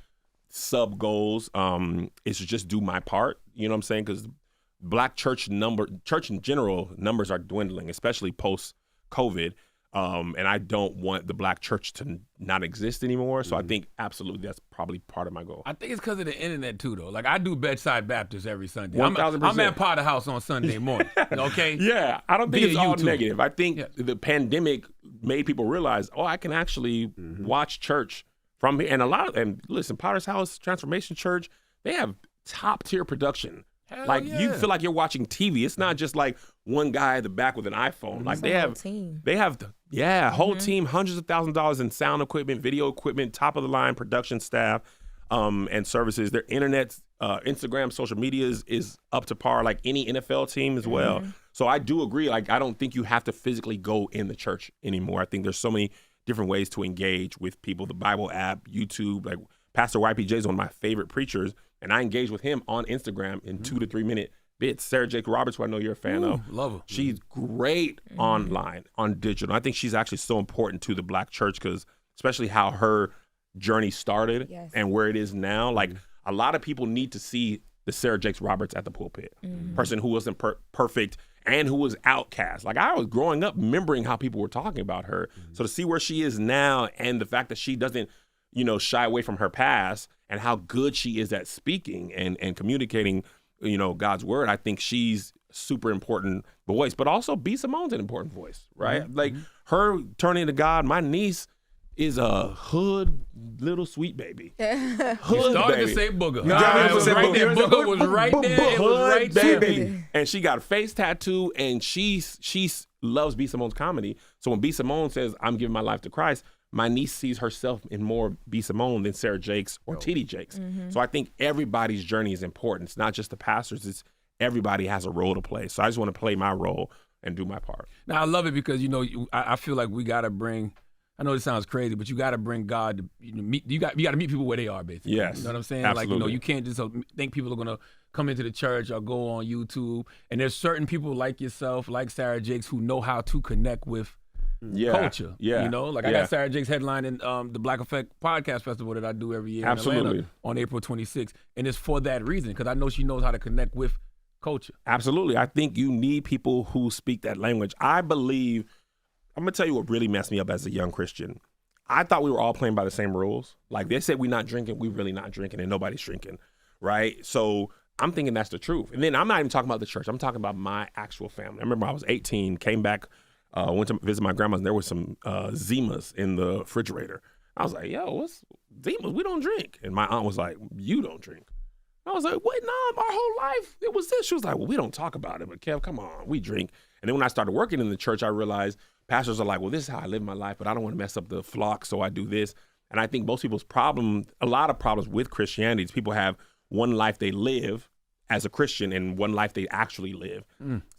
sub goals, is to just do my part. You know what I'm saying? Because Black church in general numbers are dwindling, especially post COVID. And I don't want the Black church to not exist anymore. So I think absolutely that's probably part of my goal. I think it's because of the internet too, though. Like I do Bedside Baptist every Sunday. 1,000%. I'm at Potter House on Sunday morning. Okay. Yeah, I don't think Via it's all YouTube. negative. I think the pandemic made people realize, I can actually watch church from here. And listen, Potter's House, Transformation Church, they have top tier production. Hell You feel like you're watching TV. It's not just like one guy at the back with an iPhone. Like they have whole team, hundreds of thousands of dollars in sound equipment, video equipment, top of the line production staff, and services. Their internet, Instagram, social media is up to par, like any NFL team as well. So I do agree. Like I don't think you have to physically go in the church anymore. I think there's so many different ways to engage with people. The Bible app, YouTube, like Pastor YPJ is one of my favorite preachers. And I engage with him on Instagram in 2 to 3 minute bits. Sarah Jakes Roberts, who I know you're a fan of. Love her. She's great online, on digital. I think she's actually so important to the Black church, because especially how her journey started and where it is now. Like a lot of people need to see the Sarah Jakes Roberts at the pulpit. Person who wasn't perfect and who was outcast. Like I was growing up remembering how people were talking about her. So to see where she is now, and the fact that she doesn't, shy away from her past, and how good she is at speaking and communicating, God's word. I think she's super important voice, but also B. Simone's an important voice, right? Like her turning to God. My niece is a hood little sweet baby. Hood started baby. to say booger. It was right there. Booger was right there. It was right there. Baby. And she got a face tattoo, and she loves B. Simone's comedy. So when B. Simone says, I'm giving my life to Christ, my niece sees herself in more B. Simone than Sarah Jakes or T.D. Jakes. So I think everybody's journey is important. It's not just the pastors. It's everybody has a role to play. So I just want to play my role and do my part. Now, I love it because, I feel like we got to bring, I know this sounds crazy, but you got to bring God to, you got to meet people where they are, basically. Yes. You know what I'm saying? Absolutely. Like, you can't just think people are going to come into the church or go on YouTube. And there's certain people like yourself, like Sarah Jakes, who know how to connect with culture. I got Sarah Jakes headlining the Black Effect Podcast Festival that I do every year in Atlanta on April 26th. And it's for that reason, because I know she knows how to connect with culture. Absolutely. I think you need people who speak that language. I believe, I'm going to tell you what really messed me up as a young Christian. I thought we were all playing by the same rules. Like they said we're not drinking, we really not drinking, and nobody's drinking, right? So I'm thinking that's the truth. And then I'm not even talking about the church. I'm talking about my actual family. I remember I was 18, came back, went to visit my grandma's, and there was some Zimas in the refrigerator. I was like, yo, what's Zimas? We don't drink. And my aunt was like, you don't drink. I was like, what? No, our whole life it was this. She was like, well, we don't talk about it, but Kev, come on, we drink. And then when I started working in the church, I realized pastors are like, well, this is how I live my life, but I don't want to mess up the flock, so I do this. And I think most people's a lot of problems with Christianity is people have one life they live as a Christian and one life they actually live.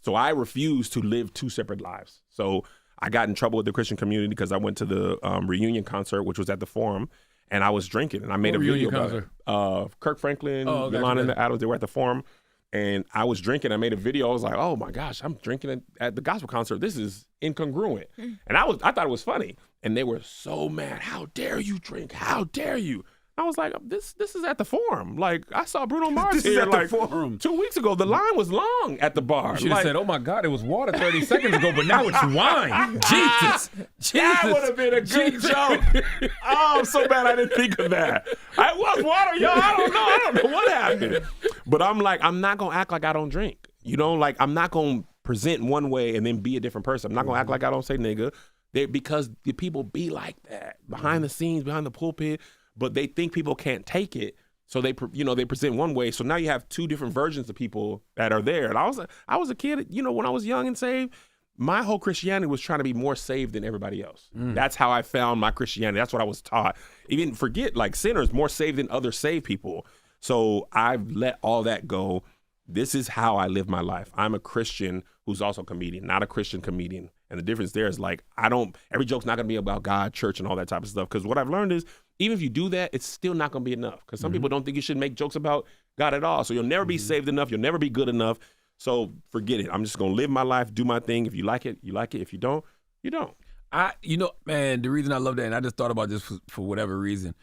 So I refuse to live two separate lives. So I got in trouble with the Christian community because I went to the reunion concert, which was at the Forum, and I was drinking. And I made a video about it. Kirk Franklin, Yolanda and the Adams, they were at the Forum. And I was drinking. I made a video. I was like, oh, my gosh, I'm drinking at the gospel concert. This is incongruent. And I thought it was funny. And they were so mad. How dare you drink? How dare you? I was like, this is at the Forum. Like, I saw Bruno Mars here like 2 weeks ago. The line was long at the bar. You should have said, oh, my God, it was water 30 seconds ago, but now it's wine. Jesus. That would have been a good joke. Oh, I'm so bad I didn't think of that. It was water, yo. I don't know what happened. But I'm like, I'm not going to act like I don't drink. Like, I'm not going to present one way and then be a different person. I'm not going to act like I don't say nigga. Because the people be like that behind the scenes, behind the pulpit. But they think people can't take it, so they present one way. So now you have two different versions of people that are there. And I was a kid, when I was young and saved, my whole Christianity was trying to be more saved than everybody else. That's how I found my Christianity. That's what I was taught. Even forget, like, sinners more saved than other saved people. So I've let all that go. This is how I live my life. I'm a Christian who's also a comedian, not a Christian comedian. And the difference there is, like, every joke's not going to be about God, church, and all that type of stuff. Because what I've learned is, even if you do that, it's still not going to be enough. Because some people don't think you should make jokes about God at all. So you'll never be saved enough. You'll never be good enough. So forget it. I'm just going to live my life, do my thing. If you like it, you like it. If you don't, you don't. Man, the reason I love that, and I just thought about this for whatever reason,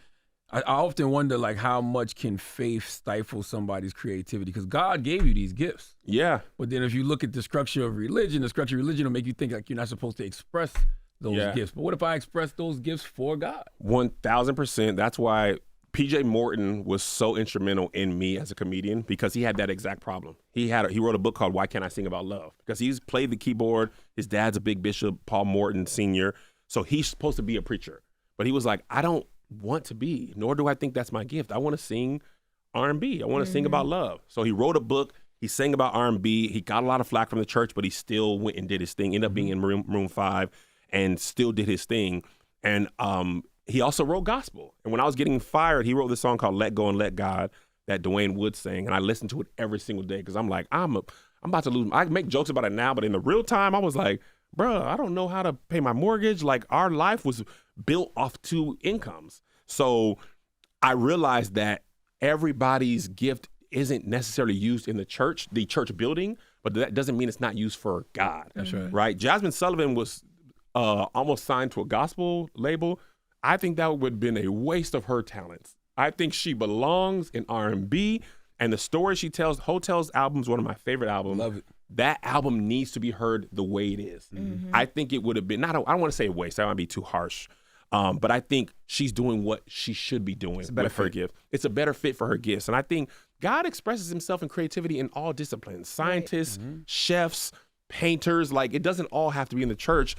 I often wonder, like, how much can faith stifle somebody's creativity? Because God gave you these gifts. Yeah. But then if you look at the structure of religion will make you think like you're not supposed to express those gifts. But what if I express those gifts for God? 1,000%. That's why PJ Morton was so instrumental in me as a comedian, because he had that exact problem. He wrote a book called Why Can't I Sing About Love? Because he's played the keyboard. His dad's a big bishop, Paul Morton Sr. So he's supposed to be a preacher. But he was like, I don't want to be, nor do I think that's my gift. I want to sing R&B. I want to sing about love. So he wrote a book. He sang about R&B. He got a lot of flack from the church, but he still went and did his thing. Ended up being in Room 5 and still did his thing. And he also wrote gospel. And when I was getting fired, he wrote this song called Let Go and Let God that Dwayne Wood sang. And I listened to it every single day because I'm like, I'm about to lose. I make jokes about it now, but in the real time, I was like, bruh, I don't know how to pay my mortgage. Like, our life was built off 2 incomes. So I realized that everybody's gift isn't necessarily used in the church building, but that doesn't mean it's not used for God. That's right. Right? Jasmine Sullivan was almost signed to a gospel label. I think that would have been a waste of her talents. I think she belongs in R&B, and the story she tells, Hotels album is one of my favorite albums. Love it. That album needs to be heard the way it is. I think it would have been, I don't want to say a waste, that might be too harsh. But I think she's doing what she should be doing with her gift. It's a better fit for her gifts. And I think God expresses himself in creativity in all disciplines. Scientists, chefs, painters, like, it doesn't all have to be in the church.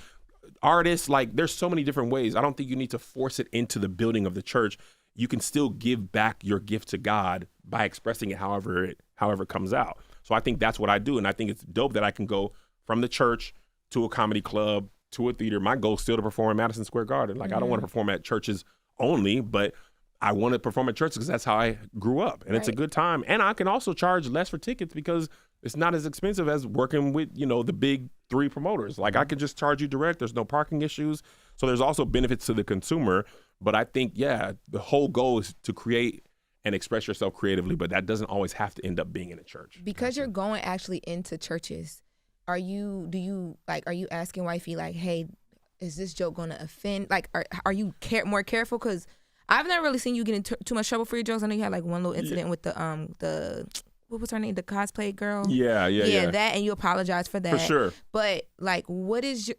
Artists, like, there's so many different ways. I don't think you need to force it into the building of the church. You can still give back your gift to God by expressing it however it comes out. So I think that's what I do. And I think it's dope that I can go from the church to a comedy club to a theater. My goal is still to perform in Madison Square Garden. Like, I don't want to perform at churches only, but I want to perform at churches because that's how I grew up. And it's a good time. And I can also charge less for tickets because it's not as expensive as working with, the big 3 promoters. Like, I could just charge you direct. There's no parking issues. So there's also benefits to the consumer. But I think, the whole goal is to create and express yourself creatively, but that doesn't always have to end up being in a church. Because you're going actually into churches, are you asking wifey, like, hey, is this joke going to offend? Like, are you more careful? Because I've never really seen you get in too much trouble for your jokes. I know you had like one little incident with the what was her name? The cosplay girl? Yeah, that, and you apologize for that. For sure. But like, what's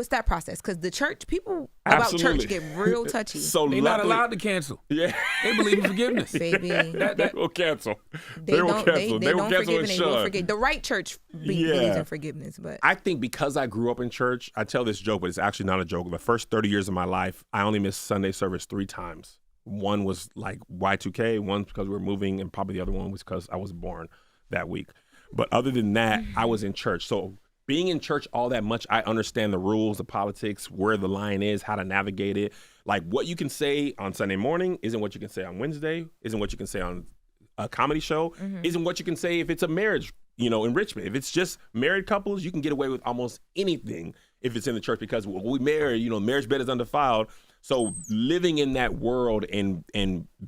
that process? Because the church, people Absolutely. about church get real touchy. So they're not allowed to cancel. Yeah. They believe in forgiveness. Baby. They will cancel. They will cancel. They will forgive and they will forgive. The right church believes in forgiveness. But I think because I grew up in church, I tell this joke, but it's actually not a joke. The first 30 years of my life, I only missed Sunday service 3 times. One was like Y2K, one because we were moving, and probably the other one was because I was born that week. But other than that, I was in church. So being in church all that much, I understand the rules of politics, where the line is, how to navigate it. Like, what you can say on Sunday morning isn't what you can say on Wednesday, isn't what you can say on a comedy show, isn't what you can say if it's a marriage, enrichment. If it's just married couples, you can get away with almost anything if it's in the church because we marry, marriage bed is undefiled. So living in that world and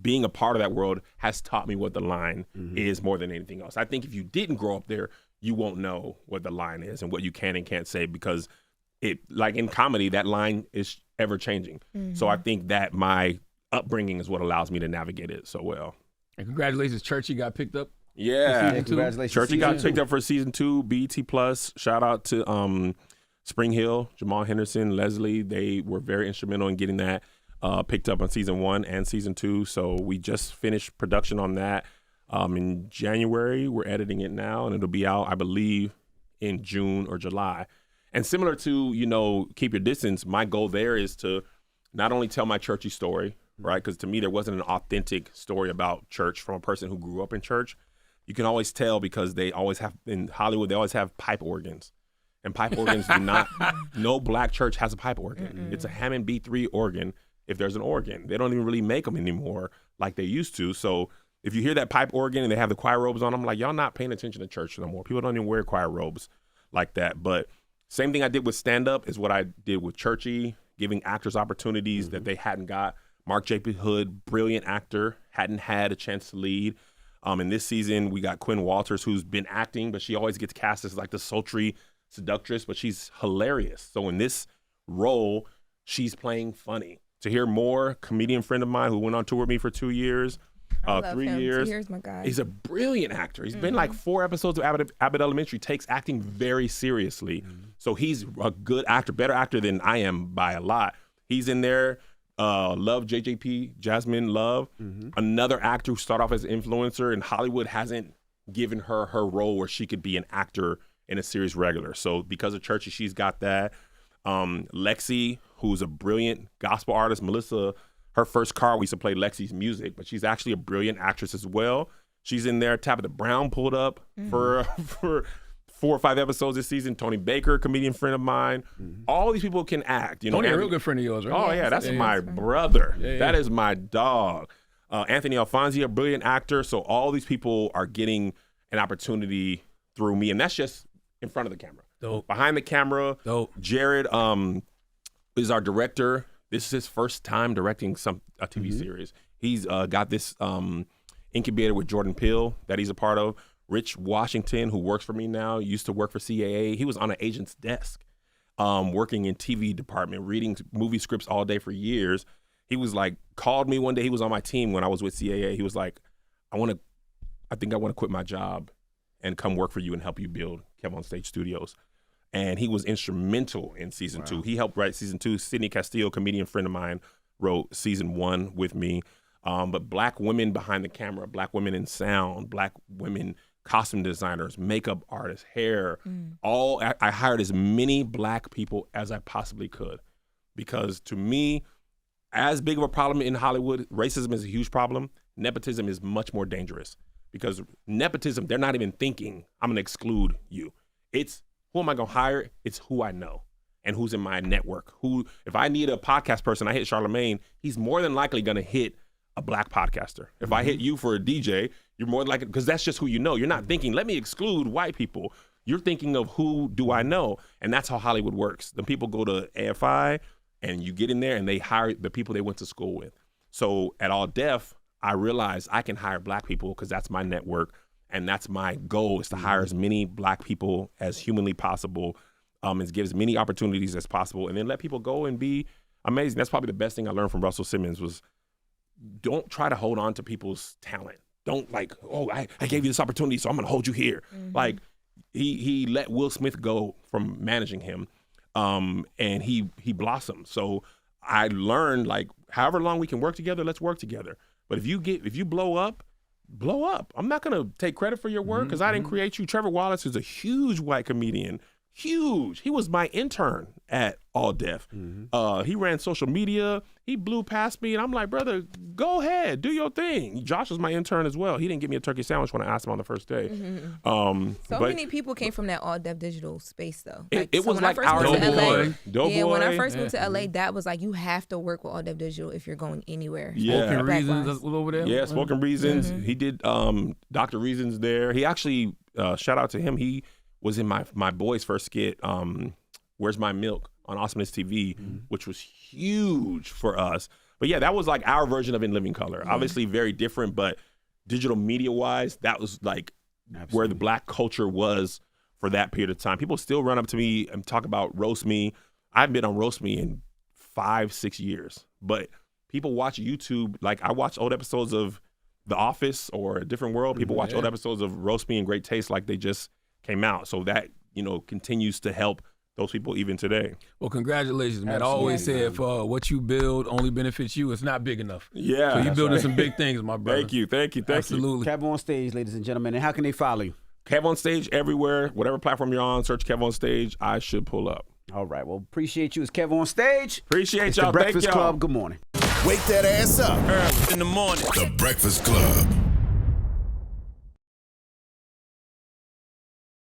being a part of that world has taught me what the line is more than anything else. I think if you didn't grow up there, you won't know what the line is and what you can and can't say because it, like in comedy, that line is ever changing. So I think that my upbringing is what allows me to navigate it so well. And congratulations, Churchy got picked up. Yeah, congratulations. Churchy got picked up for season 2, BET Plus. Shout out to Spring Hill, Jamal Henderson, Leslie. They were very instrumental in getting that picked up on season 1 and season 2. So we just finished production on that in January. We're editing it now, and it'll be out, I believe, in June or July. And similar to, Keep Your Distance, my goal there is to not only tell my churchy story, right? Because to me, there wasn't an authentic story about church from a person who grew up in church. You can always tell because they always have, in Hollywood, they always have pipe organs. And pipe organs do not, no black church has a pipe organ. It's a Hammond B3 organ if there's an organ. They don't even really make them anymore like they used to. So if you hear that pipe organ and they have the choir robes on them, like, y'all not paying attention to church no more. People don't even wear choir robes like that. But same thing I did with stand-up is what I did with Churchy, giving actors opportunities that they hadn't got. Mark J.P. Hood, brilliant actor, hadn't had a chance to lead. In this season, we got Quinn Walters, who's been acting, but she always gets cast as like the sultry seductress, but she's hilarious. So in this role, she's playing funny. To hear more, comedian friend of mine who went on tour with me for 2 years, 3 years. 2 years, my guy. He's a brilliant actor. He's been like 4 episodes of Abbott Elementary, takes acting very seriously. So he's a good actor, better actor than I am by a lot. He's in there. Love JJP, Jasmine Love, another actor who started off as an influencer, and Hollywood hasn't given her role where she could be an actor in a series regular. So because of Churchy, she's got that. Lexi, who's a brilliant gospel artist. Melissa, her first car, we used to play Lexi's music, but she's actually a brilliant actress as well. She's in there. Tabitha Brown pulled up for 4 or 5 episodes this season. Tony Baker, comedian friend of mine. All these people can act. You know, Tony, a real good friend of yours, right? Oh, yeah, that's my brother. That is my dog. Anthony Alfonsi, a brilliant actor. So all these people are getting an opportunity through me, and that's just in front of the camera. Dope. Behind the camera, Jared is our director. This is his first time directing a TV series. He's got this incubator with Jordan Peele that he's a part of. Rich Washington, who works for me now, used to work for CAA. He was on an agent's desk, working in TV department, reading movie scripts all day for years. He was like, called me one day. He was on my team when I was with CAA. He was like, I think I want to quit my job and come work for you and help you build KevOnStage Studios. And he was instrumental in season 2. He helped write season 2. Sydney Castillo, comedian friend of mine, wrote season 1 with me. But black women behind the camera, black women in sound, black women costume designers, makeup artists, hair, I hired as many black people as I possibly could. Because to me, as big of a problem in Hollywood, racism is a huge problem. Nepotism is much more dangerous. Because nepotism, they're not even thinking, I'm going to exclude you. It's, who am I going to hire? It's who I know and who's in my network. Who, if I need a podcast person, I hit Charlamagne, he's more than likely going to hit a black podcaster. If I hit you for a DJ, you're more likely, because that's just who you know. You're not thinking, let me exclude white people. You're thinking of who do I know? And that's how Hollywood works. The people go to AFI and you get in there and they hire the people they went to school with. So at All Def, I realized I can hire black people because that's my network. And that's my goal, is to hire as many black people as humanly possible, and give as many opportunities as possible, and then let people go and be amazing. That's probably the best thing I learned from Russell Simmons was, don't try to hold on to people's talent. Don't like, oh, I gave you this opportunity, so I'm going to hold you here. Like, he let Will Smith go from managing him, and he blossomed. So I learned, like, however long we can work together, let's work together. But if you blow up, I'm not going to take credit for your work because I didn't create you. Trevor Wallace is a huge white comedian. Huge. He was my intern at All Def. He ran social media. He blew past me, and I'm like, brother, go ahead, do your thing. Josh was my intern as well. He didn't give me a turkey sandwich when I asked him on the first day. So many people came from that All Def digital space, though. It was like our Doughboy. When I first moved to LA, that was like, you have to work with All Def Digital if you're going anywhere. Spoken Reasons was over there. Yeah, Spoken Reasons. He did Dr. Reasons there. He actually, shout out to him. He was in my boy's first skit, Where's My Milk, on Awesomeness TV, which was huge for us. But yeah, that was like our version of In Living Color. Obviously very different, but digital media-wise, that was like where the black culture was for that period of time. People still run up to me and talk about Roast Me. I haven't been on Roast Me in 5-6 years, but people watch YouTube. Like, I watch old episodes of The Office or A Different World. People watch old episodes of Roast Me and Great Taste like they just came out. So that, continues to help those people even today. Well, congratulations, man. Absolutely. I always say if what you build only benefits you, it's not big enough. Yeah. So you're building some big things, my brother. Thank you. Absolutely. KevOnStage, ladies and gentlemen. And how can they follow you? KevOnStage everywhere. Whatever platform you're on, search KevOnStage. I should pull up. All right. Well, appreciate you. It's KevOnStage. Appreciate y'all. The Breakfast Club. Good morning. Wake that ass up. Early in the morning. The Breakfast Club.